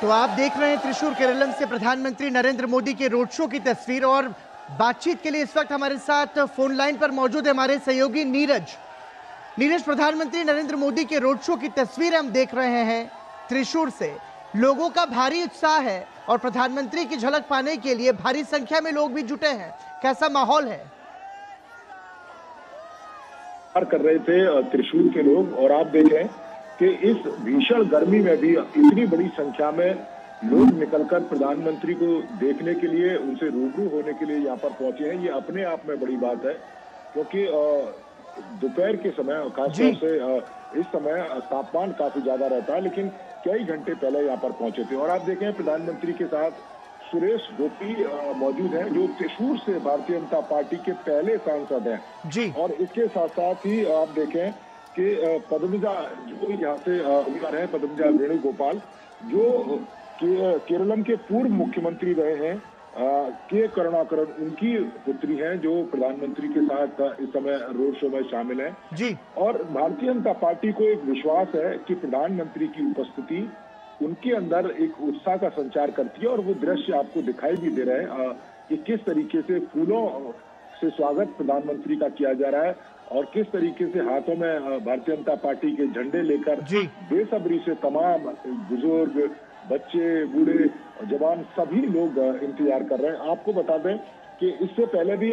तो आप देख रहे हैं त्रिशूर केरलम से प्रधानमंत्री नरेंद्र मोदी के रोड शो की तस्वीर। और बातचीत के लिए इस वक्त हमारे साथ फोन लाइन पर मौजूद है हमारे सहयोगी नीरज। प्रधानमंत्री नरेंद्र मोदी के रोड शो की तस्वीर हम देख रहे हैं त्रिशूर से। लोगों का भारी उत्साह है और प्रधानमंत्री की झलक पाने के लिए भारी संख्या में लोग भी जुटे हैं। कैसा माहौल है? कर रहे थे त्रिशूर के लोग, और आप देख रहे हैं कि इस भीषण गर्मी में भी इतनी बड़ी संख्या में लोग निकलकर प्रधानमंत्री को देखने के लिए, उनसे रूबरू होने के लिए यहाँ पर पहुंचे हैं। ये अपने आप में बड़ी बात है, क्योंकि दोपहर के समय खासतौर से इस समय तापमान काफी ज्यादा रहता है, लेकिन कई घंटे पहले यहाँ पर पहुंचे थे। और आप देखें प्रधानमंत्री के साथ सुरेश गोपी मौजूद हैं, जो त्रिशूर से भारतीय जनता पार्टी के पहले सांसद हैं जी। और इसके साथ साथ ही आप देखें कि पद्मजा जो यहाँ से उम्मीदवार है, पद्मजा वेणुगोपाल, जो केरलम के पूर्व मुख्यमंत्री रहे हैं, के करुणाकरन, उनकी पुत्री हैं, जो प्रधानमंत्री के साथ इस समय रोड शो में शामिल हैं जी। और भारतीय जनता पार्टी को एक विश्वास है कि प्रधानमंत्री की उपस्थिति उनके अंदर एक उत्साह का संचार करती है। और वो दृश्य आपको दिखाई भी दे रहे हैं कि किस तरीके से फूलों से स्वागत प्रधानमंत्री का किया जा रहा है, और किस तरीके से हाथों में भारतीय जनता पार्टी के झंडे लेकर बेसब्री से तमाम बुजुर्ग, बच्चे, बूढ़े, जवान सभी लोग इंतजार कर रहे हैं। आपको बता दें कि इससे पहले भी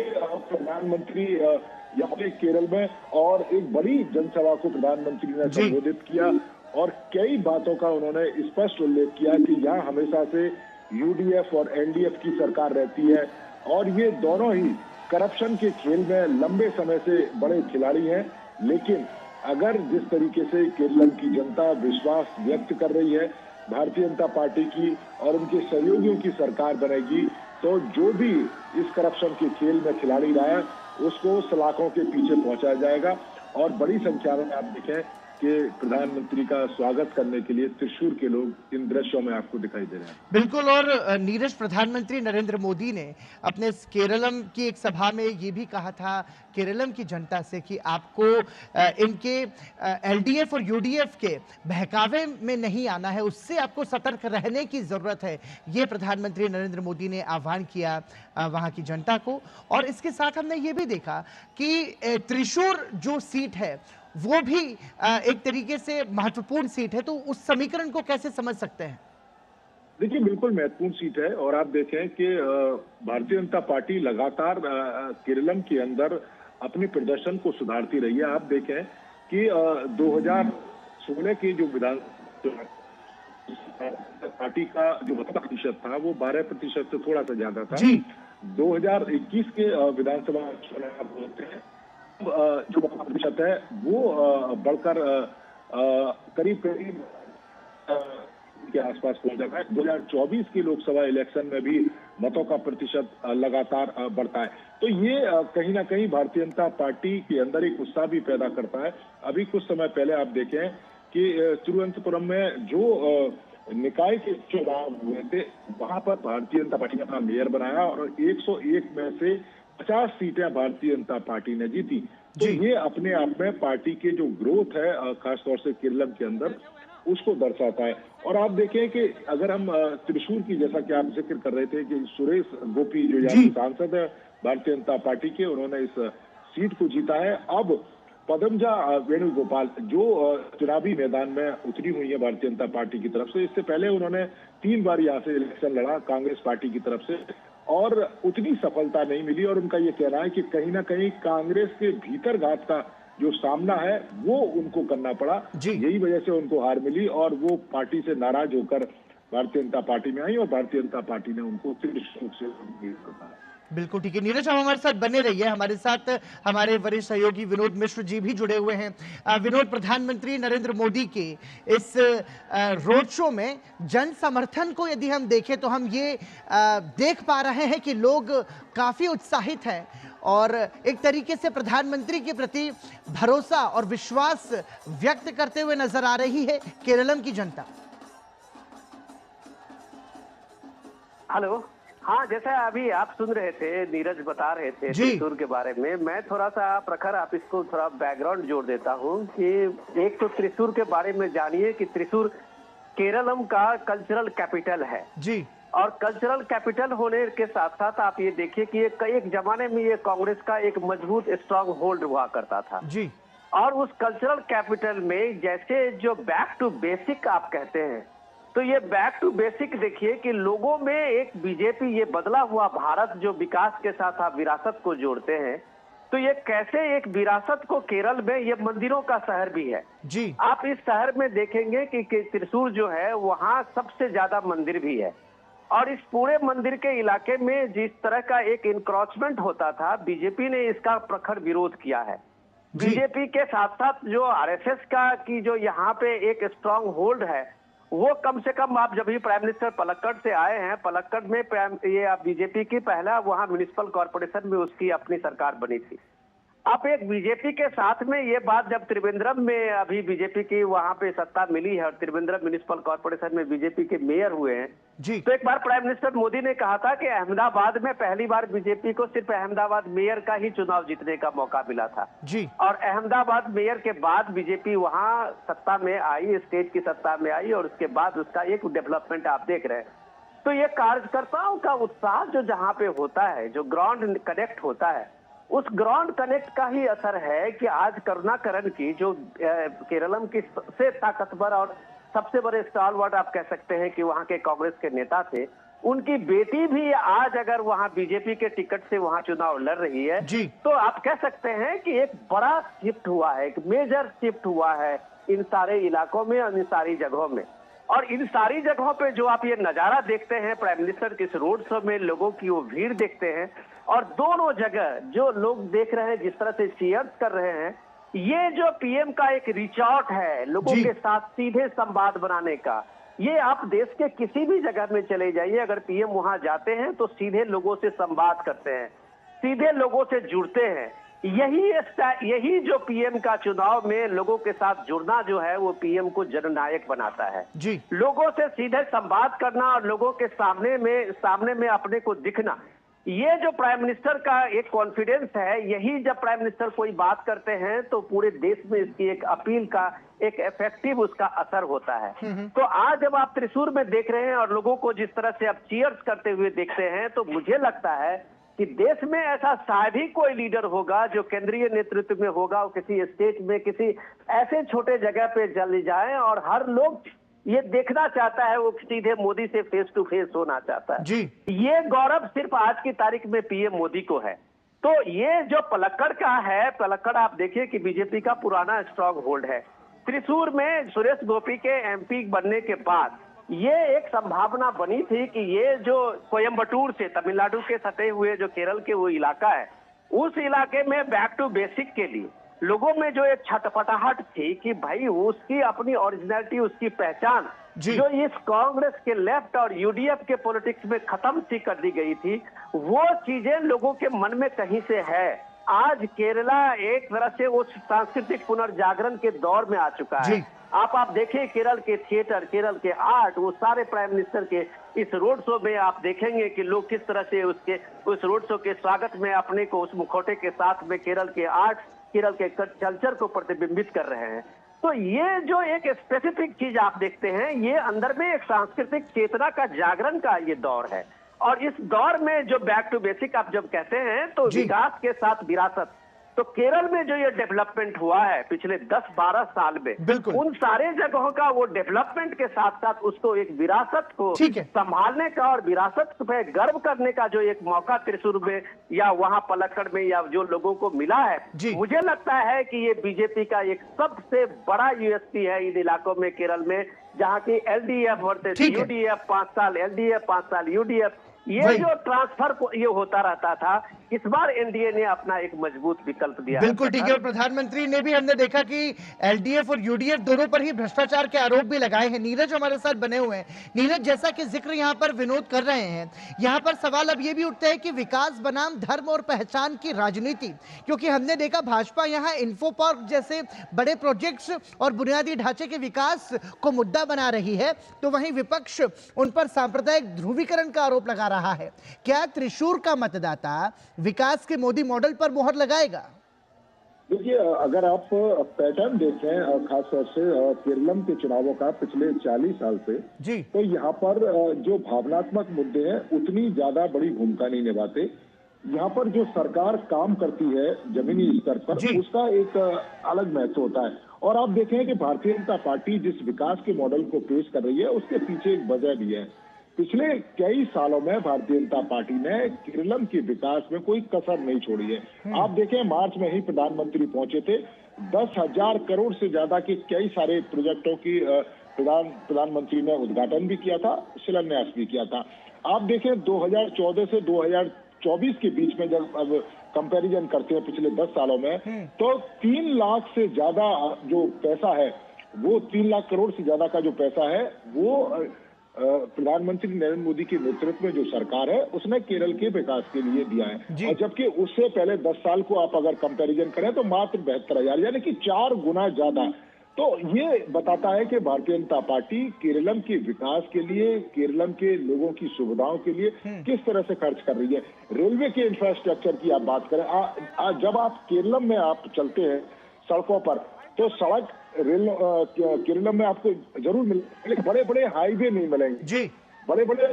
प्रधानमंत्री यहाँ पे केरल में और एक बड़ी जनसभा को प्रधानमंत्री ने संबोधित किया, और कई बातों का उन्होंने स्पष्ट उल्लेख किया कि यहाँ हमेशा से यूडीएफ और एनडीएफ की सरकार रहती है, और ये दोनों ही करप्शन के खेल में लंबे समय से बड़े खिलाड़ी हैं। लेकिन अगर जिस तरीके से केरल की जनता विश्वास व्यक्त कर रही है भारतीय जनता पार्टी की और उनके सहयोगियों की सरकार बनेगी, तो जो भी इस करप्शन के खेल में खिलाड़ी रहा है उसको सलाखों के पीछे पहुंचाया जाएगा। और बड़ी संख्या में आप देखें कि प्रधानमंत्री का स्वागत करने के लिए त्रिशूर के लोग इन दृश्यों में आपको दिखाई दे रहे हैं। बिल्कुल। और नीरज, प्रधानमंत्री नरेंद्र मोदी ने अपने केरलम की एक सभा में ये भी कहा था केरलम की जनता से कि आपको इनके एलडीएफ और यूडीएफ के बहकावे में नहीं आना है, उससे आपको सतर्क रहने की जरूरत है। ये प्रधानमंत्री नरेंद्र मोदी ने आह्वान किया वहां की जनता को। और इसके साथ हमने ये भी देखा कि त्रिशूर जो सीट है वो भी एक तरीके से महत्वपूर्ण सीट है, तो उस समीकरण को कैसे समझ सकते हैं? देखिए, बिल्कुल महत्वपूर्ण सीट है। और आप देखें कि भारतीय जनता पार्टी लगातार केरलम के अंदर अपने प्रदर्शन को सुधारती रही है। आप देखें कि 2016 के जो विधान पार्टी का जो प्रतिशत था वो 12% से थोड़ा सा ज्यादा था। 2021 के विधानसभा चुनाव होते हैं, जो प्रतिशत है वो बढ़कर करीब के आसपास पहुंच जाता है। 2024 की लोकसभा इलेक्शन में भी मतों का प्रतिशत लगातार बढ़ता है। तो ये कहीं ना कहीं भारतीय जनता पार्टी के अंदर एक उत्साह भी पैदा करता है। अभी कुछ समय पहले आप देखें कि तिरुवनंतपुरम में जो निकाय के चुनाव हुए थे, वहां पर भारतीय जनता पार्टी ने अपना मेयर बनाया और 101 में से 50 सीटें भारतीय जनता पार्टी ने जीती। तो ये अपने आप में पार्टी के जो ग्रोथ है खासतौर से केरलम के अंदर, उसको दर्शाता है। और आप देखें कि अगर हम त्रिशूर की, जैसा कि आप जिक्र कर रहे थे कि सुरेश गोपी जो यहाँ के सांसद है भारतीय जनता पार्टी के, उन्होंने इस सीट को जीता है। अब पद्मजा वेणुगोपाल जो चुनावी मैदान में उतरी हुई है भारतीय जनता पार्टी की तरफ से, इससे पहले उन्होंने 3 बार यहाँ से इलेक्शन लड़ा कांग्रेस पार्टी की तरफ से, और उतनी सफलता नहीं मिली। और उनका ये कहना है कि कहीं ना कहीं कांग्रेस के भीतर घात का जो सामना है वो उनको करना पड़ा, यही वजह से उनको हार मिली, और वो पार्टी से नाराज होकर भारतीय जनता पार्टी में आई, और भारतीय जनता पार्टी ने उनको त्रिशूर से बताया। बिल्कुल ठीक है नीरज, हम हमारे साथ बने रहिए। हमारे साथ हमारे वरिष्ठ सहयोगी विनोद मिश्र जी भी जुड़े हुए हैं। विनोद, प्रधानमंत्री नरेंद्र मोदी के इस रोड शो में जन समर्थन को यदि हम देखें तो हम ये देख पा रहे हैं कि लोग काफी उत्साहित हैं और एक तरीके से प्रधानमंत्री के प्रति भरोसा और विश्वास व्यक्त करते हुए नजर आ रही है केरलम की जनता। हेलो, हाँ, जैसा अभी आप सुन रहे थे, नीरज बता रहे थे त्रिशूर के बारे में, मैं थोड़ा सा प्रखर आप इसको थोड़ा बैकग्राउंड जोड़ देता हूँ कि एक तो त्रिशूर के बारे में जानिए कि त्रिशूर केरलम का कल्चरल कैपिटल है जी और कल्चरल कैपिटल होने के साथ साथ आप ये देखिए कि एक जमाने में ये कांग्रेस का एक मजबूत स्ट्रांग होल्ड हुआ करता था जी और उस कल्चरल कैपिटल में जैसे जो बैक टू बेसिक आप कहते हैं, तो ये बैक टू बेसिक देखिए कि लोगों में एक बीजेपी, ये बदला हुआ भारत जो विकास के साथ आप विरासत को जोड़ते हैं, तो ये कैसे एक विरासत को केरल में, ये मंदिरों का शहर भी है जी। आप इस शहर में देखेंगे कि त्रिशूर जो है वहाँ सबसे ज्यादा मंदिर भी है और इस पूरे मंदिर के इलाके में जिस तरह का एक इंक्रोचमेंट होता था, बीजेपी ने इसका प्रखर विरोध किया है। बीजेपी के साथ साथ जो आरएसएस का की जो यहाँ पे एक स्ट्रांग होल्ड है, वो कम से कम आप जब भी प्राइम मिनिस्टर पलक्कड़ से आए हैं, पलक्कड़ में ये बीजेपी की पहला वहाँ म्युनिसिपल कॉर्पोरेशन में उसकी अपनी सरकार बनी थी। अब एक बीजेपी के साथ में ये बात जब त्रिवेंद्रम में अभी बीजेपी की वहां पे सत्ता मिली है और त्रिवेंद्रम म्युनिसिपल कॉर्पोरेशन में बीजेपी के मेयर हुए हैं जी। तो एक बार प्राइम मिनिस्टर मोदी ने कहा था कि अहमदाबाद में पहली बार बीजेपी को सिर्फ अहमदाबाद मेयर का ही चुनाव जीतने का मौका मिला था जी। और अहमदाबाद मेयर के बाद बीजेपी वहां सत्ता में आई, स्टेट की सत्ता में आई और उसके बाद उसका एक डेवलपमेंट आप देख रहे हैं। तो ये कार्यकर्ताओं का उत्साह जो जहाँ पे होता है, जो ग्राउंड कनेक्ट होता है, उस ग्राउंड कनेक्ट का ही असर है कि आज करुणाकरन की जो केरलम की सबसे ताकतवर और सबसे बड़े स्टालवर्ट आप कह सकते हैं कि वहां के कांग्रेस के नेता थे, उनकी बेटी भी आज अगर वहां बीजेपी के टिकट से वहां चुनाव लड़ रही है जी। तो आप कह सकते हैं कि एक बड़ा शिफ्ट हुआ है, एक मेजर शिफ्ट हुआ है इन सारे इलाकों में और इन सारी जगहों में। और इन सारी जगहों पे जो आप ये नजारा देखते हैं प्राइम मिनिस्टर के इस रोड शो में, लोगों की वो भीड़ देखते हैं और दोनों जगह जो लोग देख रहे हैं, जिस तरह से चीयर्स कर रहे हैं, ये जो पीएम का एक रीच आउट है लोगों के साथ सीधे संवाद बनाने का, ये आप देश के किसी भी जगह में चले जाइए, अगर पीएम वहां जाते हैं तो सीधे लोगों से संवाद करते हैं, सीधे लोगों से जुड़ते हैं। यही जो पीएम का चुनाव में लोगों के साथ जुड़ना जो है वो पीएम को जननायक बनाता है जी। लोगों से सीधे संवाद करना और लोगों के सामने में अपने को दिखना, ये जो प्राइम मिनिस्टर का एक कॉन्फिडेंस है, यही जब प्राइम मिनिस्टर कोई बात करते हैं तो पूरे देश में इसकी एक अपील का एक इफेक्टिव उसका असर होता है। तो आज जब आप त्रिशूर में देख रहे हैं और लोगों को जिस तरह से आप चीयर्स करते हुए देखते हैं, तो मुझे लगता है कि देश में ऐसा शायद ही कोई लीडर होगा जो केंद्रीय नेतृत्व में होगा, किसी स्टेट में किसी ऐसे छोटे जगह पे चले जाए और हर लोग ये देखना चाहता है, वो सीधे मोदी से फेस टू फेस होना चाहता है जी। ये गौरव सिर्फ आज की तारीख में पीएम मोदी को है। तो ये जो पलक्कड़ का है, पलक्कड़ आप देखिए कि बीजेपी का पुराना स्ट्रांग होल्ड है। त्रिशूर में सुरेश गोपी के एमपी बनने के बाद ये एक संभावना बनी थी कि ये जो कोयम्बटूर से तमिलनाडु के सटे हुए जो केरल के वो इलाका है, उस इलाके में बैक टू बेसिक के लिए लोगों में जो एक छटपटाहट थी कि भाई उसकी अपनी ओरिजिनलिटी, उसकी पहचान जो इस कांग्रेस के लेफ्ट और यूडीएफ के पॉलिटिक्स में खत्म सी कर दी गई थी, वो चीजें लोगों के मन में कहीं से है। आज केरला एक तरह से उस सांस्कृतिक पुनर्जागरण के दौर में आ चुका है। आप देखिए केरल के थिएटर, केरल के आर्ट, वो सारे प्राइम मिनिस्टर के इस रोड शो में आप देखेंगे कि लोग किस तरह से उस रोड शो के स्वागत में अपने को उस मुखौटे के साथ में केरल के आर्ट, केरल के कल्चर को प्रतिबिंबित कर रहे हैं। तो ये जो एक स्पेसिफिक चीज आप देखते हैं, ये अंदर में एक सांस्कृतिक चेतना का जागरण का ये दौर है। और इस दौर में जो बैक टू बेसिक आप जब कहते हैं तो विकास के साथ विरासत, तो केरल में जो ये डेवलपमेंट हुआ है पिछले 10-12 साल में, उन सारे जगहों का वो डेवलपमेंट के साथ साथ उसको एक विरासत को संभालने का और विरासत पे गर्व करने का जो एक मौका त्रिशूर में या वहां पलक्कड़ में या जो लोगों को मिला है, मुझे लगता है कि ये बीजेपी का एक सबसे बड़ा यूएसपी है इन इलाकों में, केरल में, जहाँ की एलडीएफ वर्सेस यूडीएफ 5 साल एलडीएफ 5 साल यूडीएफ, ये जो ट्रांसफर को ये होता रहता था, इस बार एनडीए ने अपना एक मजबूत विकल्प दिया। बिल्कुल ठीक है। प्रधानमंत्री ने भी, हमने देखा कि एलडीएफ और यूडीएफ दोनों पर ही भ्रष्टाचार के आरोप भी लगाए हैं। नीरज हमारे साथ बने हुए हैं। नीरज, जैसा कि जिक्र यहाँ पर विनोद कर रहे हैं, यहाँ पर सवाल अब ये भी उठता है कि विकास बनाम धर्म और पहचान की राजनीति, क्योंकि हमने देखा भाजपा यहाँ इन्फो पार्क जैसे बड़े प्रोजेक्ट्स और बुनियादी ढांचे के विकास को मुद्दा बना रही है, तो वहीं विपक्ष उन पर सांप्रदायिक ध्रुवीकरण का आरोप लगा रहा है। क्या त्रिशूर का मतदाता विकास के मोदी मॉडल पर मोहर लगाएगा? देखिए, अगर आप पैटर्न देखें खास तौर से केरलम के चुनावों का पिछले 40 साल से, जी। तो यहाँ पर जो भावनात्मक मुद्दे हैं उतनी ज्यादा बड़ी भूमिका नहीं निभाते। यहाँ पर जो सरकार काम करती है जमीनी स्तर पर, जी। उसका एक अलग महत्व होता है। और आप देखें कि भारतीय जनता पार्टी जिस विकास के मॉडल को पेश कर रही है उसके पीछे एक वजह भी है। पिछले कई सालों में भारतीय जनता पार्टी ने केरलम के विकास में कोई कसर नहीं छोड़ी है। आप देखें, मार्च में ही प्रधानमंत्री पहुंचे थे, 10,000 करोड़ से ज्यादा के कई सारे प्रोजेक्टों की प्रधानमंत्री ने उद्घाटन भी किया था, शिलान्यास भी किया था। आप देखें 2014 से 2024 के बीच में जब अब कंपैरिजन करते हैं पिछले 10 सालों में, तो 3 लाख से ज्यादा जो पैसा है, वो 3 लाख करोड़ से ज्यादा का जो पैसा है वो प्रधानमंत्री नरेंद्र मोदी के नेतृत्व में जो सरकार है उसने केरल के विकास के लिए दिया है। और जबकि उससे पहले 10 साल को आप अगर कंपैरिजन करें तो मात्र 72,000, यानी कि 4 गुना ज्यादा। तो ये बताता है कि भारतीय जनता पार्टी केरलम के विकास के लिए, केरलम के लोगों की सुविधाओं के लिए किस तरह से खर्च कर रही है। रेलवे के इंफ्रास्ट्रक्चर की आप बात करें, जब आप केरलम में आप चलते हैं सड़कों पर, तो सड़क केरलम में आपको जरूर मिलेंगे, लेकिन बड़े बड़े हाईवे नहीं मिलेंगे जी। बड़े बड़े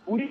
पूरी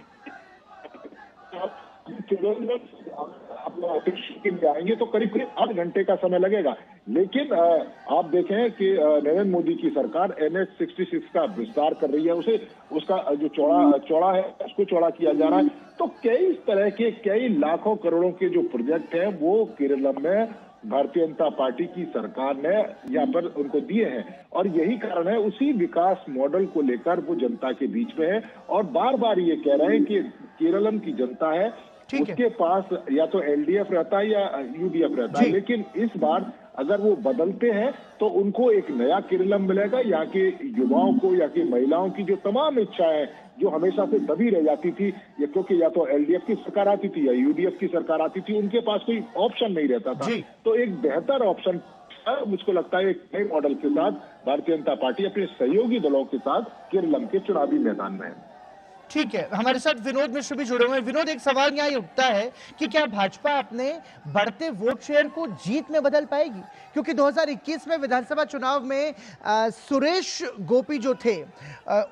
के लिए आएंगे तो करीब करीब 8 घंटे का समय लगेगा। लेकिन आप देखें कि नरेंद्र मोदी की सरकार NH-66 का विस्तार कर रही है, उसे उसका जो चौड़ा है उसको चौड़ा किया जा रहा है। तो कई तरह के कई लाखों करोड़ों के जो प्रोजेक्ट हैं वो केरलम में भारतीय जनता पार्टी की सरकार ने यहाँ पर उनको दिए हैं। और यही कारण है, उसी विकास मॉडल को लेकर वो जनता के बीच में है और बार बार ये कह रहे हैं कि केरलम की जनता है उसके पास या तो LDF रहता है या UDF रहता है, लेकिन इस बार अगर वो बदलते हैं तो उनको एक नया केरलम मिलेगा। यहाँ के युवाओं को, यहाँ की महिलाओं की जो तमाम इच्छाएं जो हमेशा से दबी रह जाती थी, या क्योंकि या तो LDF की सरकार आती थी या UDF की सरकार आती थी, उनके पास कोई ऑप्शन नहीं रहता था। तो एक बेहतर ऑप्शन मुझको लगता है एक नए मॉडल के साथ भारतीय जनता पार्टी अपने सहयोगी दलों के साथ केरलम के चुनावी मैदान में है। ठीक है, हमारे साथ विनोद मिश्र भी जुड़े हुए हैं। विनोद, एक सवाल यहाँ उठता है कि क्या भाजपा अपने बढ़ते वोट शेयर को जीत में बदल पाएगी? क्योंकि 2021 में विधानसभा चुनाव में सुरेश गोपी जो थे,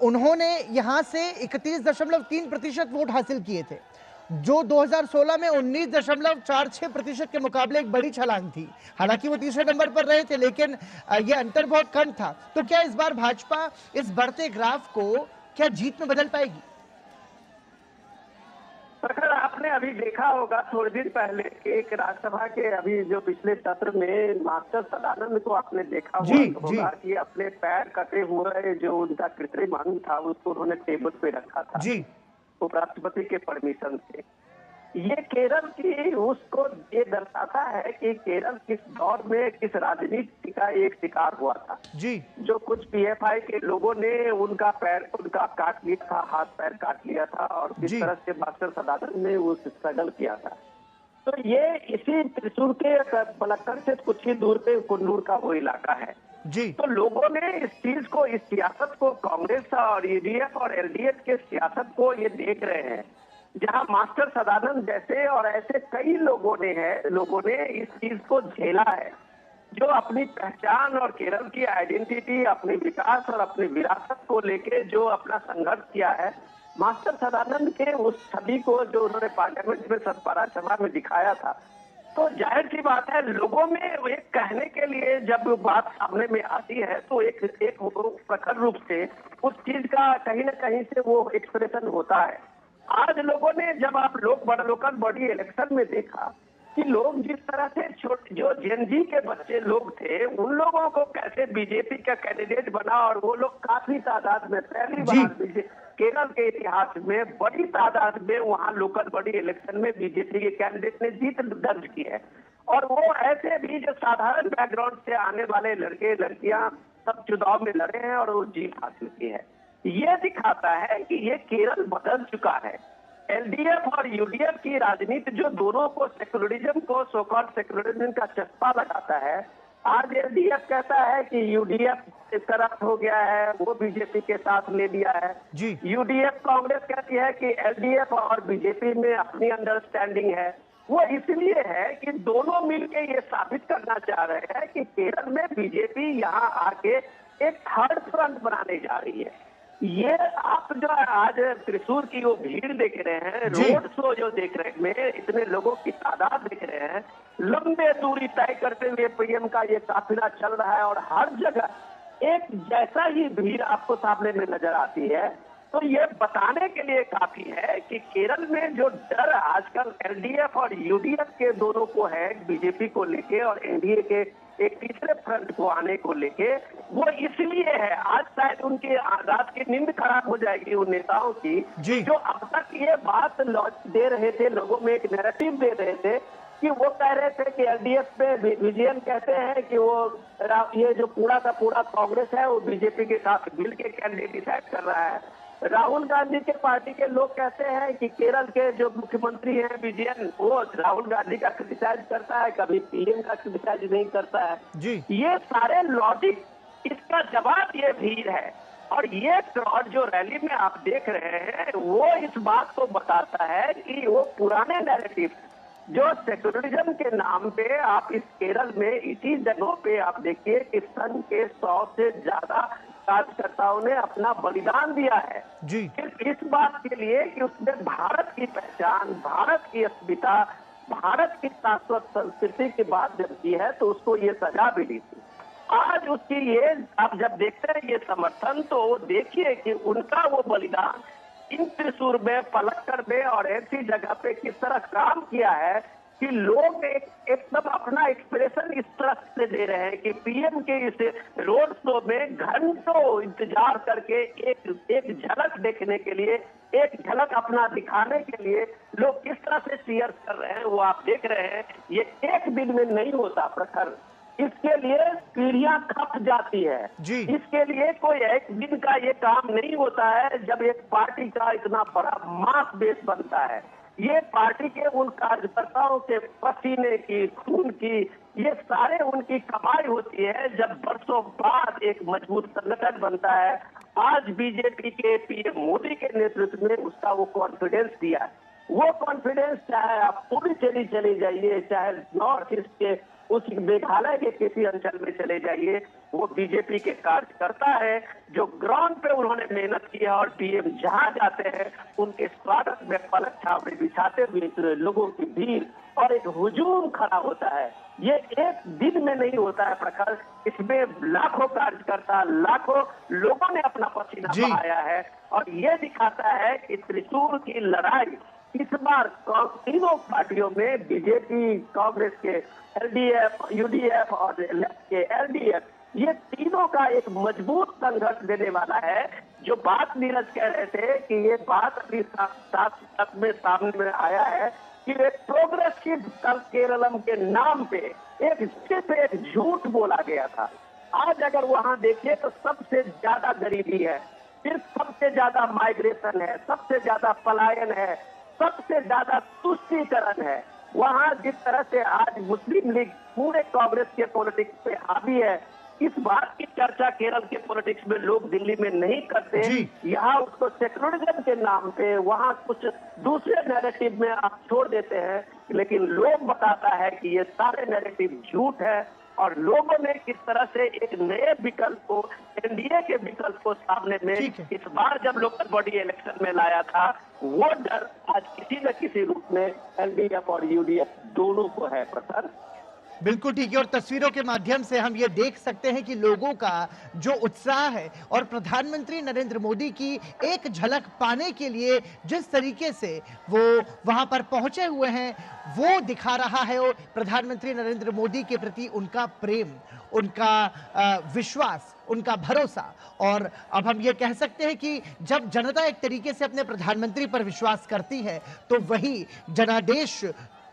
उन्होंने यहाँ से 31.3% वोट हासिल किए थे, जो 2016 में 19.46% के मुकाबले एक बड़ी छलांग थी। हालांकि वो तीसरे नंबर पर रहे थे, लेकिन ये अंतर बहुत कम था। तो क्या इस बार भाजपा इस बढ़ते ग्राफ को क्या जीत में बदल पाएगी? अगर आपने अभी देखा होगा थोड़े दिन पहले एक राज्यसभा के अभी जो पिछले सत्र में मास्टर सदानंद को आपने देखा होगा कि अपने पैर कटे हुए जो उनका कृत्रिम अंग था उसको उन्होंने टेबल पे रखा था उपराष्ट्रपति के परमिशन से। ये केरल की उसको ये दर्शाता है कि केरल किस दौर में किस राजनीति का एक शिकार हुआ था जो कुछ PFI के लोगों ने उनका काट लिया था, हाथ पैर काट लिया था, और किस तरह से मास्टर सदानंद ने वो स्ट्रगल किया था। तो ये इसी त्रिशूर के पलक्कड़ से कुछ ही दूर पे कुन्नूर का वो इलाका है। तो लोगों ने इस चीज को, इस सियासत को, कांग्रेस और EDF और LDF के सियासत को ये देख रहे हैं, जहां मास्टर सदानंद जैसे और ऐसे कई लोगों ने इस चीज को झेला है, जो अपनी पहचान और केरल की आइडेंटिटी, अपने विकास और अपनी विरासत को लेके जो अपना संघर्ष किया है। मास्टर सदानंद के उस छवि को जो उन्होंने पार्लियामेंट में सतपारा सभा में दिखाया था, तो जाहिर सी बात है लोगों में एक कहने के लिए जब बात सामने में आती है तो एक प्रखर रूप से उस चीज का कहीं ना कहीं से वो एक्सप्रेशन होता है। आज लोगों ने, जब आप लोकल बॉडी इलेक्शन में देखा कि लोग जिस तरह से जो जेनजी के बच्चे लोग थे, उन लोगों को कैसे बीजेपी का कैंडिडेट बना, और वो लोग काफी तादाद में पहली बार केरल के इतिहास में बड़ी तादाद में वहां लोकल बॉडी इलेक्शन में बीजेपी के कैंडिडेट ने जीत दर्ज की है। और वो ऐसे भी जो साधारण बैकग्राउंड से आने वाले लड़के लड़कियां सब चुनाव में लड़े हैं और वो जीत हासिल की है। ये दिखाता है कि ये केरल बदल चुका है। LDF और UDF की राजनीति जो दोनों को सेक्युलरिज्म को, सो-कॉल्ड सेक्युलरिज्म का चस्पा लगाता है, आज LDF कहता है कि UDF इस तरफ हो गया है, वो बीजेपी के साथ ले लिया है। UDF कांग्रेस कहती है कि LDF और बीजेपी में अपनी अंडरस्टैंडिंग है। वो इसलिए है कि दोनों मिलके ये साबित करना चाह रहे हैं कि केरल में बीजेपी यहाँ आके एक थर्ड फ्रंट बनाने जा रही है। ये आप जो आज त्रिशूर की वो भीड़ देख रहे हैं, रोड शो जो देख रहे हैं, इतने लोगों की तादाद देख रहे हैं, लंबे दूरी तय करते हुए पीएम का ये काफिला चल रहा है और हर जगह एक जैसा ही भीड़ आपको सामने में नजर आती है। तो ये बताने के लिए काफी है कि केरल में जो डर आजकल एलडीएफ और यूडीएफ के दोनों को है, बीजेपी को लेके और एनडीए के एक तीसरे फ्रंट को आने को लेके, वो इसलिए है। आज शायद उनके रात की नींद खराब हो जाएगी उन नेताओं की, जो अब तक ये बात दे रहे थे, लोगों में एक नैरेटिव दे रहे थे कि वो कह रहे थे कि एलडीएफ पे विजयन कहते हैं कि वो ये जो पूरा का पूरा कांग्रेस है वो बीजेपी के साथ मिल के कैंडिडेट डिसाइड कर रहा है। राहुल गांधी के पार्टी के लोग कहते हैं कि केरल के जो मुख्यमंत्री हैं विजयन, वो राहुल गांधी का क्रिटिसाइज करता है, कभी पीएम का क्रिटिसाइज नहीं करता है जी। ये सारे लॉजिक, इसका जवाब ये भीड़ है। और ये क्राउड जो रैली में आप देख रहे हैं वो इस बात को बताता है कि वो पुराने नैरेटिव जो सेक्युलरिज्म के नाम पे आप इस केरल में इसी जगहों पे आप देखिए कि संघ के 100 से ज्यादा कार्यकर्ताओं ने अपना बलिदान दिया है जी, सिर्फ इस बात के लिए कि उसमें भारत की पहचान, भारत की अस्मिता, भारत की शाश्वत संस्कृति की बात जब की है तो उसको ये सजा मिली थी। आज उसकी ये आप जब देखते हैं ये समर्थन, तो देखिए कि उनका वो बलिदान इन त्रिशूर में, पलक्कड़ में और ऐसी जगह पे किस तरह काम किया है कि लोग एकदम अपना एक्सप्रेशन इस तरह से दे रहे हैं कि पीएम के इस रोड शो में घंटों इंतजार करके एक झलक देखने के लिए, एक झलक अपना दिखाने के लिए लोग किस तरह से चीयर्स कर रहे हैं वो आप देख रहे हैं। ये एक दिन में नहीं होता प्रखर, इसके लिए पीढ़ियां खप जाती है जी। इसके लिए कोई एक दिन का ये काम नहीं होता है जब एक पार्टी का इतना बड़ा मास बेस बनता है। ये पार्टी के उन कार्यकर्ताओं के पसीने की, खून की, ये सारे उनकी कमाई होती है जब बरसों बाद एक मजबूत संगठन बनता है। आज बीजेपी के पीएम मोदी के नेतृत्व में उसका वो कॉन्फिडेंस दिया है। वो कॉन्फिडेंस चाहे आप पूरी चली जाइए, चाहे नॉर्थ ईस्ट के उस मेघालय के किसी अंचल में चले जाइए, वो बीजेपी के कार्यकर्ता है जो ग्राउंड पे उन्होंने मेहनत की है और पीएम जहां जाते हैं उनके स्वागत में पलक छावनी बिछाते हुए लोगों की भीड़ और एक हुजूम खड़ा होता है। ये एक दिन में नहीं होता है प्रखर, इसमें लाखों कार्यकर्ता, लाखों लोगों ने अपना पसीना बहाया है और ये दिखाता है कि त्रिशूर की लड़ाई इस बार तीनों पार्टियों में, बीजेपी, कांग्रेस के एलडीएफ, यूडीएफ और लेफ्ट के एलडीएफ, ये तीनों का एक मजबूत संघर्ष देने वाला है। जो बात नीरज कह रहे थे कि ये बात अभी साथ में सामने में आया है कि एक प्रोग्रेसिव केरलम के नाम पे सिर्फ एक झूठ बोला गया था। आज अगर वहां देखिए तो सबसे ज्यादा गरीबी है, सिर्फ सबसे ज्यादा माइग्रेशन है, सबसे ज्यादा पलायन है, सबसे ज्यादा तुष्टीकरण है। वहां जिस तरह से आज मुस्लिम लीग पूरे कांग्रेस के पॉलिटिक्स पे हावी है, इस बात की चर्चा केरल के पॉलिटिक्स में लोग दिल्ली में नहीं करते। यहाँ उसको सेक्युलरिज्म के नाम पे वहाँ कुछ दूसरे नैरेटिव में आप छोड़ देते हैं, लेकिन लोग बताता है कि ये सारे नैरेटिव झूठ है और लोगों ने किस तरह से एक नए विकल्प को, एनडीए के विकल्प को सामने में इस बार जब लोकल बॉडी इलेक्शन में लाया था, वो डर आज किसी न किसी रूप में एलडीएफ और यूडीएफ दोनों को है प्रखर। बिल्कुल ठीक है, और तस्वीरों के माध्यम से हम ये देख सकते हैं कि लोगों का जो उत्साह है और प्रधानमंत्री नरेंद्र मोदी की एक झलक पाने के लिए जिस तरीके से वो वहां पर पहुंचे हुए हैं, वो दिखा रहा है और प्रधानमंत्री नरेंद्र मोदी के प्रति उनका प्रेम, उनका विश्वास, उनका भरोसा। और अब हम ये कह सकते हैं कि जब जनता एक तरीके से अपने प्रधानमंत्री पर विश्वास करती है तो वही जनादेश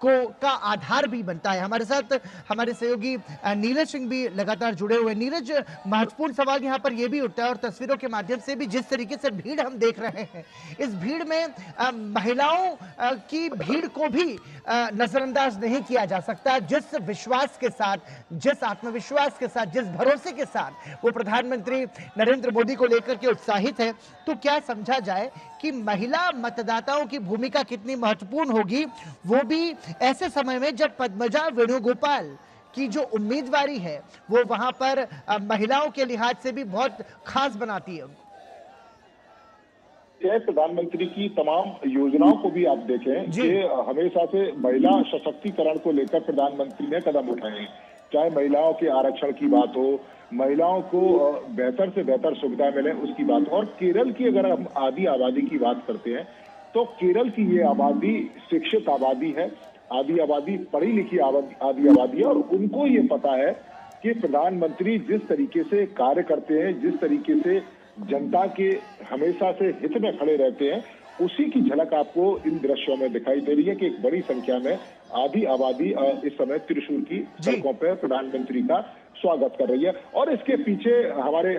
का आधार भी बनता है। हमारे साथ हमारे सहयोगी नीरज सिंह भी लगातार जुड़े हुए हैं। नीरज, महत्वपूर्ण सवाल यहाँ पर यह भी उठता है और तस्वीरों के माध्यम से भी जिस तरीके से भीड़ हम देख रहे हैं, इस भीड़ में महिलाओं की भीड़ को भी नजरअंदाज नहीं किया जा सकता। जिस विश्वास के साथ, जिस आत्मविश्वास के साथ, जिस भरोसे के साथ वो प्रधानमंत्री नरेंद्र मोदी को लेकर के उत्साहित है, तो क्या समझा जाए कि महिला मतदाताओं की भूमिका कितनी महत्वपूर्ण होगी, वो भी ऐसे समय में जब पद्मजा वेणुगोपाल की जो उम्मीदवारी है वो वहां पर महिलाओं के लिहाज से भी बहुत खास बनाती है उनको। प्रधानमंत्री की तमाम योजनाओं को भी आप देखें कि हमेशा से महिला सशक्तिकरण को लेकर प्रधानमंत्री ने कदम उठाए हैं। चाहे महिलाओं के आरक्षण की बात हो, महिलाओं को बेहतर से बेहतर सुविधा मिले उसकी बात हो। और केरल की अगर हम आधी आबादी की बात करते हैं तो केरल की ये आबादी शिक्षित आबादी है, आधी आबादी पढ़ी लिखी आधी आबादी है, और उनको ये पता है कि प्रधानमंत्री जिस तरीके से कार्य करते हैं, जिस तरीके से जनता के हमेशा से हित में खड़े रहते हैं, उसी की झलक आपको इन दृश्यों में दिखाई दे रही है कि एक बड़ी संख्या में आधी आबादी इस समय त्रिशूर की सड़कों पर प्रधानमंत्री का स्वागत कर रही है। और इसके पीछे हमारे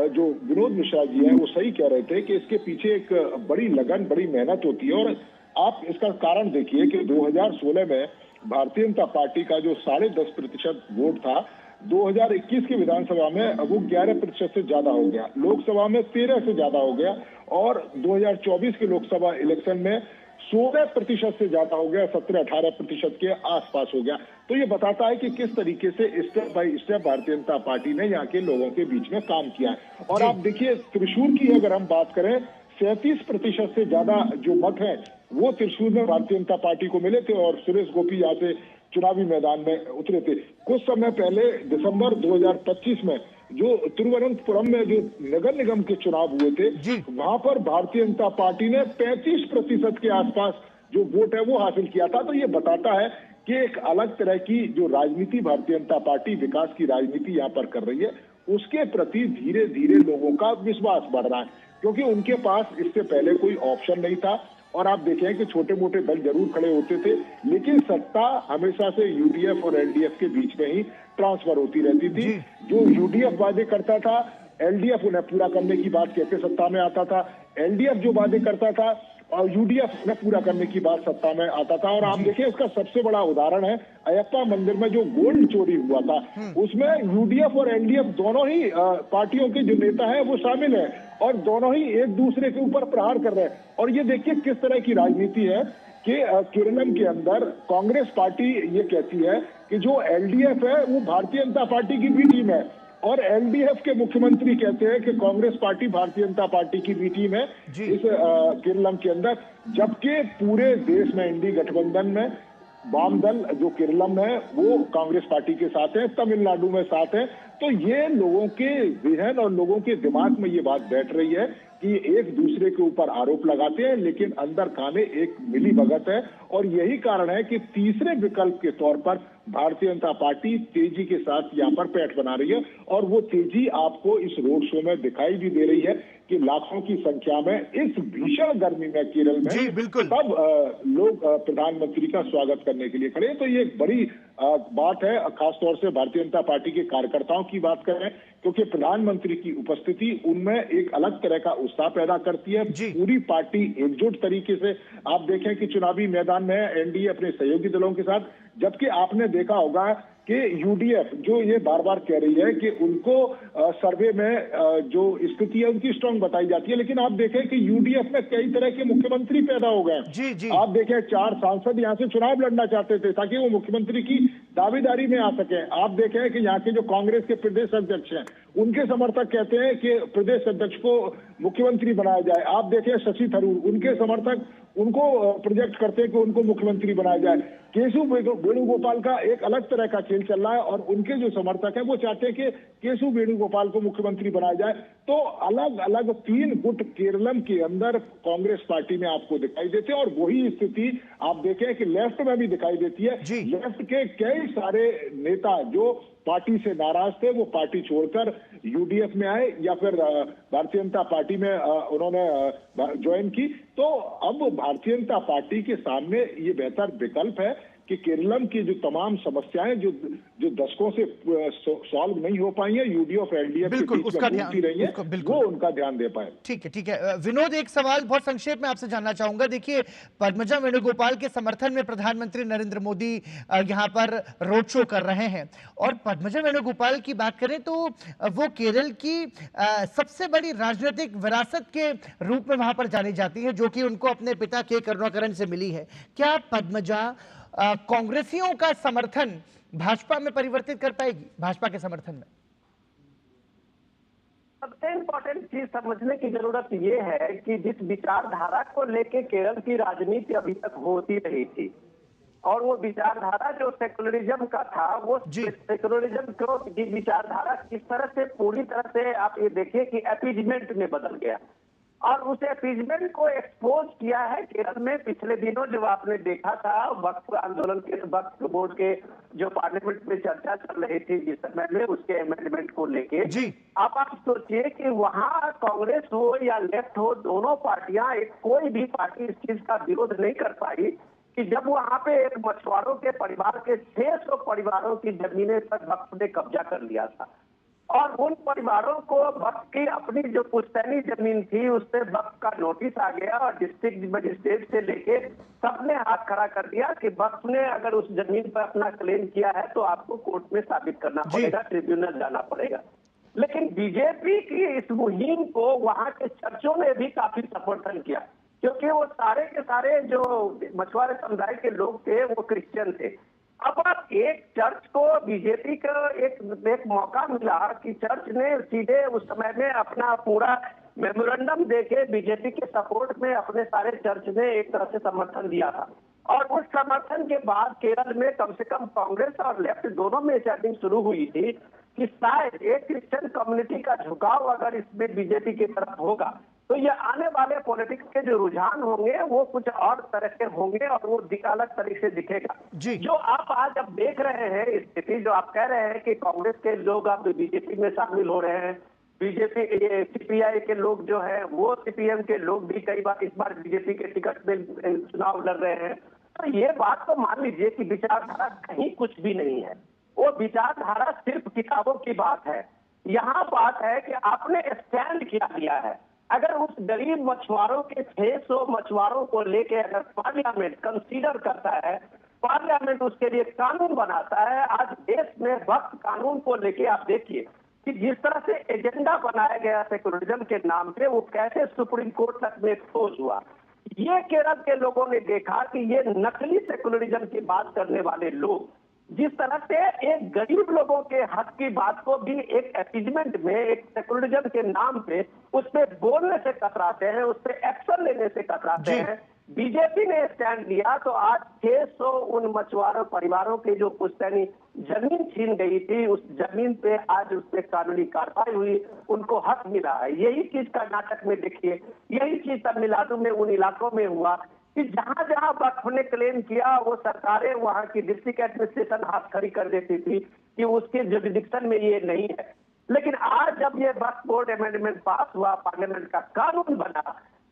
जो विनोद मिश्रा जी हैं वो सही कह रहे थे कि इसके पीछे एक बड़ी लगन, बड़ी मेहनत होती है। और आप इसका कारण देखिए कि 2016 में भारतीय जनता पार्टी का जो 10.5% वोट था, 2021 की विधानसभा में वो 11% से ज्यादा हो गया, लोकसभा में 13 से ज्यादा हो गया, और 2024 के लोकसभा इलेक्शन में 16% से ज्यादा हो गया, 17-18% के आसपास हो गया। तो ये बताता है कि किस तरीके से step by step Bharatiya Janata party ने यहाँ के लोगों के बीच में काम किया है। और आप देखिए त्रिशूर की अगर हम बात करें, 37% से ज्यादा जो मत है वो त्रिशूर में भारतीय जनता पार्टी को मिले थे, और सुरेश गोपी यहाँ से चुनावी मैदान में उतरे थे। कुछ समय पहले दिसंबर 2025 में जो तिरुवनंतपुरम में जो नगर निगम के चुनाव हुए थे, वहां पर भारतीय जनता पार्टी ने 35% के आसपास जो वोट है वो हासिल किया था। तो ये बताता है कि एक अलग तरह की जो राजनीति भारतीय जनता पार्टी विकास की राजनीति यहाँ पर कर रही है, उसके प्रति धीरे धीरे लोगों का विश्वास बढ़ रहा है, क्योंकि उनके पास इससे पहले कोई ऑप्शन नहीं था। और आप देखें कि छोटे मोटे दल जरूर खड़े होते थे, लेकिन सत्ता हमेशा से यूडीएफ और एलडीएफ के बीच में ही ट्रांसफर होती रहती थी। जो यूडीएफ वादे करता था, एलडीएफ उन्हें पूरा करने की बात कहते सत्ता में आता था, एलडीएफ जो वादे करता था और यूडीएफ में पूरा करने की बात सत्ता में आता था। और आप देखिए इसका सबसे बड़ा उदाहरण है अयप्पा मंदिर में जो गोल्ड चोरी हुआ था, उसमें यूडीएफ और एलडीएफ दोनों ही पार्टियों के जो नेता हैं वो शामिल हैं, और दोनों ही एक दूसरे के ऊपर प्रहार कर रहे हैं। और ये देखिए किस तरह की राजनीति है कि केरलम के अंदर कांग्रेस पार्टी ये कहती है कि जो एलडीएफ है वो भारतीय जनता पार्टी की बी टीम है, और एलडीएफ के मुख्यमंत्री कहते हैं कि कांग्रेस पार्टी भारतीय जनता पार्टी की बी टीम है इस केरलम के अंदर। जबकि पूरे देश में इंडी गठबंधन में वाम दल जो केरलम है वो कांग्रेस पार्टी के साथ है, तमिलनाडु में साथ है। तो ये लोगों के जहन और लोगों के दिमाग में ये बात बैठ रही है कि एक दूसरे के ऊपर आरोप लगाते हैं, लेकिन अंदर खाने एक मिली भगत है। और यही कारण है कि तीसरे विकल्प के तौर पर भारतीय जनता पार्टी तेजी के साथ यहाँ पर पैठ बना रही है, और वो तेजी आपको इस रोड शो में दिखाई भी दे रही है कि लाखों की संख्या में इस भीषण गर्मी में केरल में सब लोग प्रधानमंत्री का स्वागत करने के लिए खड़े हैं। तो ये एक बड़ी बात है, खासतौर से भारतीय जनता पार्टी के कार्यकर्ताओं की बात करें, क्योंकि प्रधानमंत्री की उपस्थिति उनमें एक अलग तरह का उत्साह पैदा करती है। पूरी पार्टी एकजुट तरीके से आप देखें कि चुनावी मैदान में एनडीए अपने सहयोगी दलों के साथ, जबकि आपने देखा होगा कि यूडीएफ जो ये बार बार कह रही है कि उनको सर्वे में जो स्थिति है उनकी स्ट्रांग बताई जाती है, लेकिन आप देखें कि यूडीएफ में कई तरह के मुख्यमंत्री पैदा हो गए। आप देखें 4 सांसद यहाँ से चुनाव लड़ना चाहते थे ताकि वो मुख्यमंत्री की दावेदारी में आ सके। आप देखें कि यहाँ के जो कांग्रेस के प्रदेश अध्यक्ष हैं उनके समर्थक कहते हैं कि प्रदेश अध्यक्ष को मुख्यमंत्री बनाया जाए। आप देखें शशि थरूर, उनके समर्थक उनको प्रोजेक्ट करते हैं कि उनको मुख्यमंत्री बनाया जाए। केशव वेणुगोपाल का एक अलग तरह का खेल चल रहा है, और उनके जो समर्थक हैं वो चाहते हैं कि केशव वेणुगोपाल को मुख्यमंत्री बनाया जाए। तो अलग अलग 3 गुट केरलम के अंदर कांग्रेस पार्टी में आपको दिखाई देते हैं, और वही स्थिति आप देखें कि लेफ्ट में भी दिखाई देती है। लेफ्ट के कई सारे नेता जो पार्टी से नाराज थे वो पार्टी छोड़कर यूडीएफ में आए या फिर भारतीय जनता पार्टी में उन्होंने ज्वाइन की। तो अब भारतीय जनता पार्टी के सामने ये बेहतर विकल्प है कि केरलम की जो तमाम समस्याएं जो दशकों से सॉल्व नहीं हो पाई है, यूडीएफ एलडीएफ के बीच में घूमती रही है, वो उनका ध्यान दे पाए। ठीक है। विनोद, एक सवाल बहुत संक्षेप में आपसे जानना चाहूंगा। देखिए, पद्मजा वेणुगोपाल के समर्थन में प्रधानमंत्री नरेंद्र मोदी यहाँ पर रोड शो कर रहे हैं, और पद्मजा वेणुगोपाल की बात करें तो वो केरल की सबसे बड़ी राजनीतिक विरासत के रूप में वहां पर जानी जाती है, जो कि उनको अपने पिता के करुणाकरण से मिली है। क्या पद्मजा कांग्रेसियों का समर्थन भाजपा में परिवर्तित कर पाएगी, भाजपा के समर्थन में? सबसे इम्पोर्टेंट चीज समझने की जरूरत ये है कि जिस विचारधारा को लेके केरल की राजनीति अभी तक होती रही थी, और वो विचारधारा जो सेकुलरिज्म का था, वो जी। सेकुलरिज्म को की विचारधारा किस तरह से पूरी तरह से आप ये देखिए कि अपीजमेंट में बदल गया, और उस अपीजमेंट को एक्सपोज किया है केरल में। पिछले दिनों जो आपने देखा था वक्फ आंदोलन के, वक्फ बोर्ड के जो पार्लियामेंट में चर्चा चल रही थी जिस समय में, उसके अमेंडमेंट को लेके, जी। अब आप सोचिए कि वहां कांग्रेस हो या लेफ्ट हो, दोनों पार्टियां, एक कोई भी पार्टी इस चीज का विरोध नहीं कर पाई कि जब वहां पे एक मछुआरों के परिवार के 600 परिवारों की जमीनें पर वक्फ ने कब्जा कर लिया था, और उन परिवारों को वक्फ की अपनी जो पुश्तैनी जमीन थी उस पे वक्फ का नोटिस आ गया, और डिस्ट्रिक्ट मजिस्ट्रेट से लेके सबने हाथ खड़ा कर दिया कि वक्फ ने अगर उस जमीन पर अपना क्लेम किया है तो आपको कोर्ट में साबित करना पड़ेगा, ट्रिब्यूनल जाना पड़ेगा। लेकिन बीजेपी की इस मुहिम को वहां के चर्चों ने भी काफी समर्थन किया, क्योंकि वो सारे के सारे जो मछुआरे समुदाय के लोग थे वो क्रिश्चियन थे। अब आप एक चर्च को, बीजेपी का एक मौका मिला कि चर्च ने सीधे उस समय में अपना पूरा मेमोरेंडम देके बीजेपी के सपोर्ट में अपने सारे चर्च ने एक तरह से समर्थन दिया था, और उस समर्थन के बाद केरल में कम से कम कांग्रेस और लेफ्ट दोनों में चैटिंग शुरू हुई थी कि शायद एक क्रिश्चियन कम्युनिटी का झुकाव अगर इसमें बीजेपी की तरफ होगा तो ये आने वाले पॉलिटिक्स के जो रुझान होंगे वो कुछ और तरह के होंगे, और वो अलग तरीके से दिखेगा। जो आप आज अब देख रहे हैं स्थिति, जो आप कह रहे हैं कि कांग्रेस के लोग अब बीजेपी में शामिल हो रहे हैं, बीजेपी सीपीआई के लोग जो है वो सीपीएम के लोग भी कई बार इस बार बीजेपी के टिकट में चुनाव लड़ रहे हैं, तो ये बात तो मान लीजिए कि विचारधारा कहीं कुछ भी नहीं है। वो विचारधारा सिर्फ किताबों की बात है। यहाँ बात है कि आपने स्टैंड क्या लिया है। अगर उस गरीब मछुआरों के 600 मछुआरों को लेके अगर पार्लियामेंट कंसीडर करता है, पार्लियामेंट उसके लिए कानून बनाता है, आज देश में वक्फ कानून को लेके आप देखिए कि जिस तरह से एजेंडा बनाया गया सेकुलरिज्म के नाम पे, वो कैसे सुप्रीम कोर्ट तक में एक्सपोज हुआ। ये केरल के लोगों ने देखा कि ये नकली सेकुलरिज्म की बात करने वाले लोग जिस तरह से एक गरीब लोगों के हक की बात को भी एक अपीजमेंट में, एक सेकुलरिज्म के नाम पे उस पे बोलने से कतराते हैं, उस पे एक्शन लेने से कतराते हैं। बीजेपी ने स्टैंड लिया तो आज 600 उन मछुआरों परिवारों की जो पुश्तैनी जमीन छीन गई थी, उस जमीन पे आज उस पे कानूनी कार्रवाई हुई, उनको हक मिला है। यही चीज कर्नाटक में देखिए, यही चीज तमिलनाडु में उन इलाकों में हुआ कि जहां जहां वक्फ ने क्लेम किया वो सरकारें, वहां की डिस्ट्रिक्ट एडमिनिस्ट्रेशन हाथ खड़ी कर देती थी कि उसके जुरिडिक्शन में ये नहीं है। लेकिन आज जब ये वक्फ बोर्ड अमेंडमेंट पास हुआ, पार्लियामेंट का कानून बना,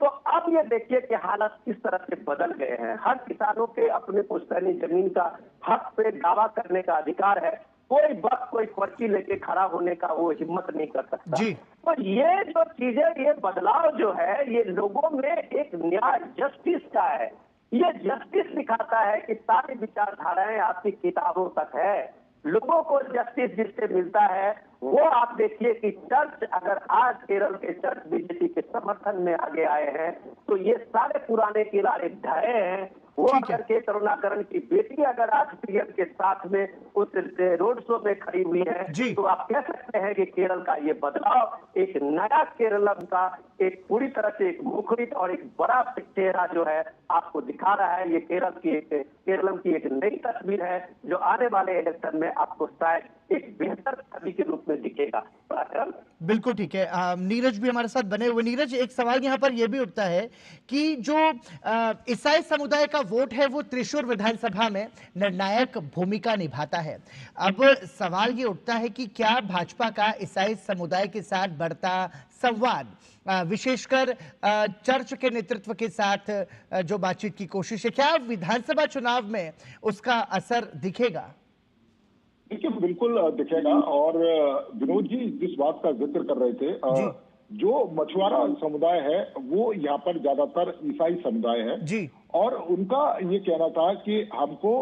तो अब ये देखिए कि हालात किस तरह से बदल गए हैं। हर किसानों के अपने पुश्तैनी जमीन का हक पे दावा करने का अधिकार है। कोई वक्त कोई पर्ची लेके खड़ा होने का वो हिम्मत नहीं कर सकता। तो ये जो चीजें, ये बदलाव जो है, ये लोगों में एक न्याय, जस्टिस का है। ये जस्टिस दिखाता है कि सारी विचारधाराएं आपकी किताबों तक है। लोगों को जस्टिस जिससे मिलता है वो आप देखिए कि चर्च, अगर आज केरल के चर्च बीजेपी के समर्थन में आगे आए हैं तो ये सारे पुराने किनारे ढहे हैं। वो अगर के करुणाकरण की बेटी अगर आज पीएम के साथ में उस रोड शो में खड़ी हुई है तो आप कह सकते हैं कि केरल का ये बदलाव एक नया केरलम का एक पूरी तरह से एक मुखरित और एक बड़ा चेहरा जो है आपको दिखा रहा है। ये केरलम की एक नई तस्वीर है जो आने वाले इलेक्शन में आपको शायद एक बेहतर छवि के रूप में दिखेगा। बिल्कुल ठीक है। नीरज भी हमारे साथ बने हुए। नीरज, एक सवाल यहाँ पर यह भी उठता है कि जो ईसाई समुदाय का वोट है वो त्रिशूर विधानसभा में निर्णायक भूमिका निभाता है। अब सवाल ये उठता है कि क्या भाजपा का ईसाई समुदाय के साथ बढ़ता संवाद, विशेषकर चर्च के नेतृत्व के साथ जो बातचीत की कोशिश है, क्या विधानसभा चुनाव में उसका असर दिखेगा? देखिए, बिल्कुल दिखेगा। और विनोद जी जिस बात का जिक्र कर रहे थे, जो मछुआरा समुदाय है वो यहाँ पर ज्यादातर ईसाई समुदाय है जी। और उनका ये कहना था कि हमको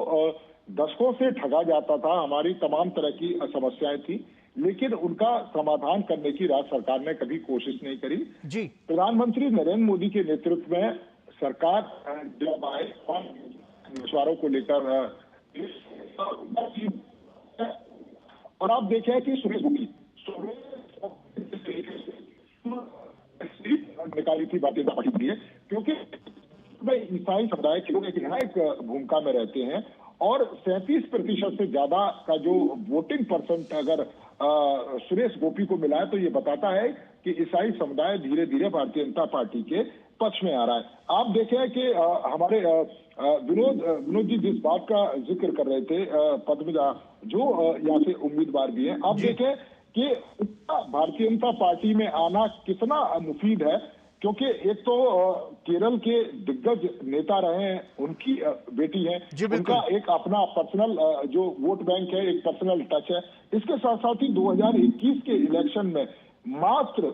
दशकों से ठगा जाता था, हमारी तमाम तरह की समस्याएं थी, लेकिन उनका समाधान करने की राज्य सरकार ने कभी कोशिश नहीं करी जी। प्रधानमंत्री नरेंद्र मोदी के नेतृत्व में सरकार जब आए और मछुआरों को लेकर और आप देखें कि सुरेश गोपी निकाली थी भारतीय जनता पार्टी के लिए, क्योंकि ईसाई समुदाय के लोग एक निर्णायक भूमिका में रहते हैं और 37% से ज्यादा का जो वोटिंग परसेंट अगर सुरेश गोपी को मिला है तो ये बताता है कि ईसाई समुदाय धीरे धीरे भारतीय जनता पार्टी के पक्ष में आ रहा है। आप देखें कि हमारे विनोद जी जिस बात का जिक्र कर रहे थे, पद्मजा जो यहाँ से उम्मीदवार भी हैं, आप देखें कि भारतीय जनता पार्टी में आना कितना मुफीद है, क्योंकि एक तो केरल के दिग्गज नेता रहे हैं, उनकी बेटी है, उनका एक अपना पर्सनल जो वोट बैंक है, एक पर्सनल टच है। इसके साथ साथ ही 2021 के इलेक्शन में मात्र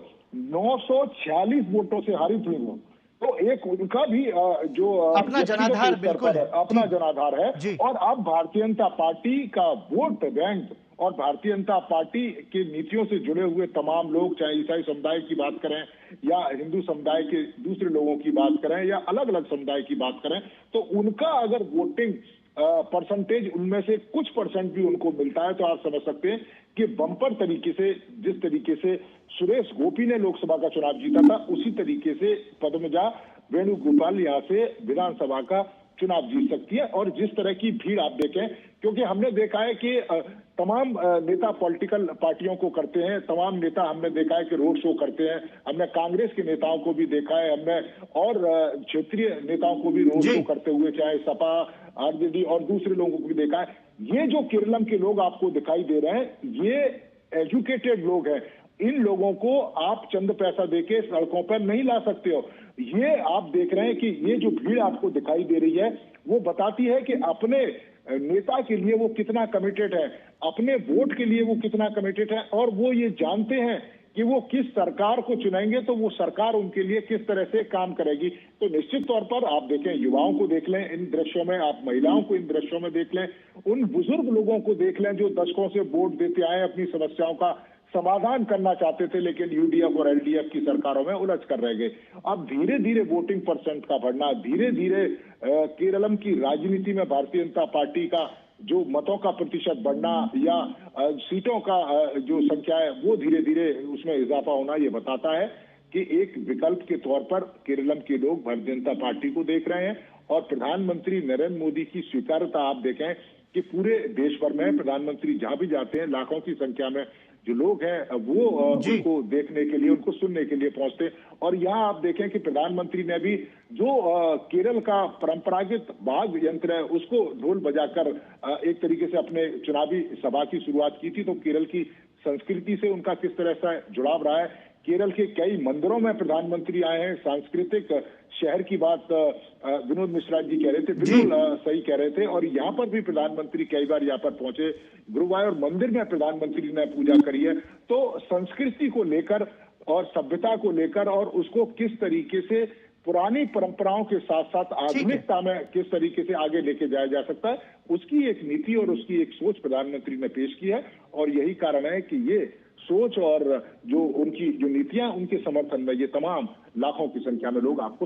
946 वोटों से हारित हुई वो, तो एक उनका भी जो अपना जनाधार बिल्कुल अपना जनाधार है। और अब भारतीय जनता पार्टी का वोट बैंक और भारतीय जनता पार्टी की नीतियों से जुड़े हुए तमाम लोग, चाहे ईसाई समुदाय की बात करें या हिंदू समुदाय के दूसरे लोगों की बात करें या अलग अलग समुदाय की बात करें, तो उनका अगर वोटिंग परसेंटेज उनमें से कुछ परसेंट भी उनको मिलता है तो आप समझ सकते हैं कि बम्पर तरीके से, जिस तरीके से सुरेश गोपी ने लोकसभा का चुनाव जीता था, उसी तरीके से पद्मजा वेणुगोपाल यहाँ से विधानसभा का चुनाव जीत सकती है। और जिस तरह की भीड़ आप देखें, क्योंकि हमने देखा है कि तमाम नेता पॉलिटिकल पार्टियों को करते हैं, तमाम नेता हमने देखा है कि रोड शो करते हैं, हमने कांग्रेस के नेताओं को भी देखा है, हमने और क्षेत्रीय नेताओं को भी रोड शो करते हुए, चाहे सपा, आरजेडी और दूसरे लोगों को भी देखा है। ये जो केरलम के लोग आपको दिखाई दे रहे हैं, ये एजुकेटेड लोग हैं। इन लोगों को आप चंद पैसा देके सड़कों पर नहीं ला सकते हो। ये आप देख रहे हैं कि ये जो भीड़ आपको दिखाई दे रही है, वो बताती है कि अपने नेता के लिए वो कितना कमिटेड है, अपने वोट के लिए वो कितना कमिटेड है, और वो ये जानते हैं कि वो किस सरकार को चुनेंगे तो वो सरकार उनके लिए किस तरह से काम करेगी। तो निश्चित तौर पर आप देखें, युवाओं को देख लें इन दृश्यों में, आप महिलाओं को इन दृश्यों में देख लें, उन बुजुर्ग लोगों को देख लें जो दशकों से वोट देते आए, अपनी समस्याओं का समाधान करना चाहते थे, लेकिन यूडीएफ और एलडीएफ की सरकारों में उलझ कर रह गए। अब धीरे धीरे वोटिंग परसेंट का बढ़ना, धीरे धीरे केरलम की राजनीति में भारतीय जनता पार्टी का जो मतों का प्रतिशत बढ़ना या सीटों का जो संख्या है वो धीरे धीरे उसमें इजाफा होना, ये बताता है कि एक विकल्प के तौर पर केरलम के लोग भारतीय जनता पार्टी को देख रहे हैं। और प्रधानमंत्री नरेंद्र मोदी की स्वीकार्यता आप देखें कि पूरे देश भर में प्रधानमंत्री जहां भी जाते हैं, लाखों की संख्या में जो लोग हैं वो उनको देखने के लिए, उनको सुनने के लिए पहुंचते। और यहाँ आप देखें कि प्रधानमंत्री ने भी जो केरल का परंपरागत वाद्य यंत्र है उसको ढोल बजाकर एक तरीके से अपने चुनावी सभा की शुरुआत की थी। तो केरल की संस्कृति से उनका किस तरह से जुड़ाव रहा है। केरल के कई मंदिरों में प्रधानमंत्री आए हैं, सांस्कृतिक शहर की बात विनोद मिश्रा जी कह रहे थे, बिल्कुल सही कह रहे थे। और यहाँ पर भी प्रधानमंत्री कई बार यहाँ पर पहुंचे, गुरुवायूर मंदिर में प्रधानमंत्री ने पूजा करी है। तो संस्कृति को लेकर और सभ्यता को लेकर और उसको किस तरीके से पुरानी परंपराओं के साथ साथ आधुनिकता में किस तरीके से आगे लेके जाया जा सकता है, उसकी एक नीति और उसकी एक सोच प्रधानमंत्री ने पेश की है। और यही कारण है कि ये सोच और जो उनकी जो नीतियां, उनके समर्थन में ये तमाम लाखों की संख्या में लोग आपको